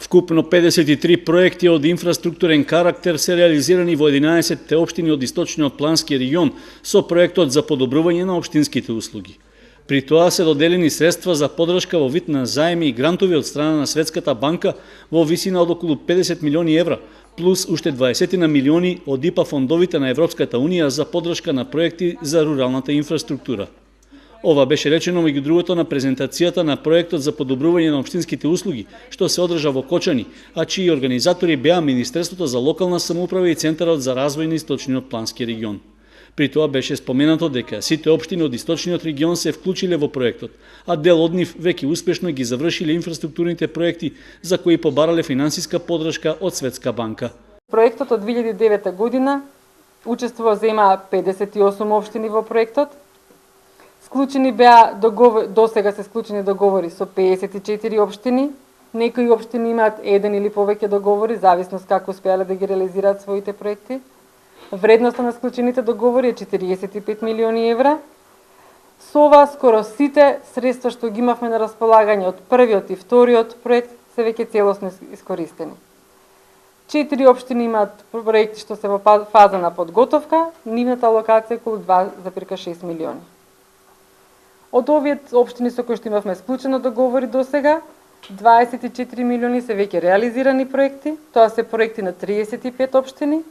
Вкупно 53 проекти од инфраструктурен карактер се реализирани во 11 општини од Источниот плански регион со проектот за подобрување на општинските услуги. При тоа се доделени средства за подршка во вид на заеми и грантови од страна на Светската банка во висина од околу 50 милиони евра, плюс уште 20 на милиони од ИПА фондовите на Европската Унија за подршка на проекти за руралната инфраструктура. Ова беше речено меѓу другото на презентацијата на проектот за подобрување на општинските услуги, што се одржа во Кочани, а чии организатори беа Министерството за локална самоуправа и Центарот за развој на Источниот плански регион. При тоа беше споменато дека сите општини од Источниот регион се вклучиле во проектот, а дел од нив веќе успешно ги завршиле инфраструктурните проекти за кои побарале финансиска подршка од Светска банка. Проектот од 2009 година зема 58 општини во проектот. Склучени беа досега се склучени договори со 54 општини. Некои општини имаат еден или повеќе договори, зависност како успеале да ги реализираат своите проекти. Вредноста на склучените договори е 45 милиони евра. Со ова скоро сите средства што ги имавме на располагање од првиот и вториот проект се веќе целосно искористени. 4 општини имаат проекти што се во фаза на подготовка, нивната локација е околу 2,6 милиони. Од овие општини со кои што имавме склучено договори досега, 24 милиони се веќе реализирани проекти, тоа се проекти на 35 општини,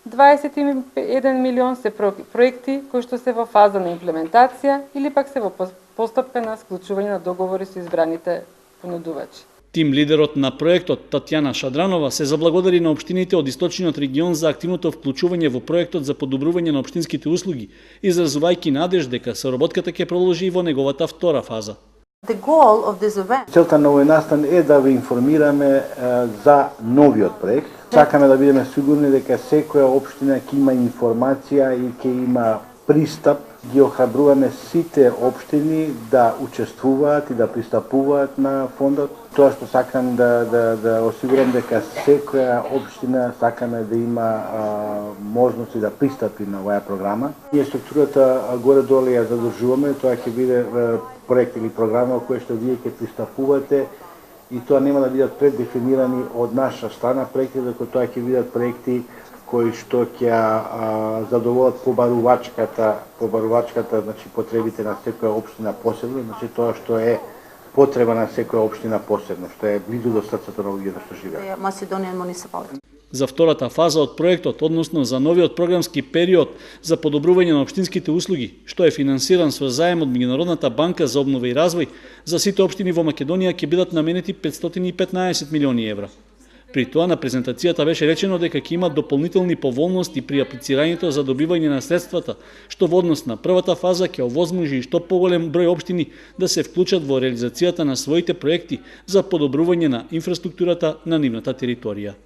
21 милион се проекти кои што се во фаза на имплементација или пак се во постапка на склучување на договори со избраните понудувачи. Тим лидерот на проектот Татјана Шадранова се заблагодари на општините од Источниот регион за активното вклучување во проектот за подобрување на општинските услуги, изразувајќи надеж дека соработката ќе продолжи и во неговата втора фаза. Целта на овој настан е да ви информираме за новиот проект. Сакаме да бидеме сигурни дека секоја општина ќе има информација и ќе има пристап. Ги охрабруваме сите општини да учествуваат и да пристапуваат на фондот. Тоа што сакам да осигурам дека секоја општина сакаме да има можности да пристапи на оваа програма. Ние структурата горе-долу ја задржуваме, тоа ќе биде проект или програма која што вие ќе пристапувате и тоа нема да бидат преддефинирани од наша страна проекти, дека тоа ќе бидат проекти кои што ќе задоволат побарувачката, значи потребите на секоја општина посебно, значи тоа што е потреба на секоја општина посебно, што е близу до срцето на луѓето што живеат. За втората фаза од проектот, односно за новиот програмски период за подобрување на општинските услуги, што е финансиран со заем од Меѓународната банка за обнова и развој, за сите општини во Македонија ќе бидат наменети 515 милиони евра. При тоа на презентацијата беше речено дека ќе има дополнителни поволности при аплицирањето за добивање на средствата, што во однос на првата фаза ќе овозможи што поголем број општини да се вклучат во реализацијата на своите проекти за подобрување на инфраструктурата на нивната територија.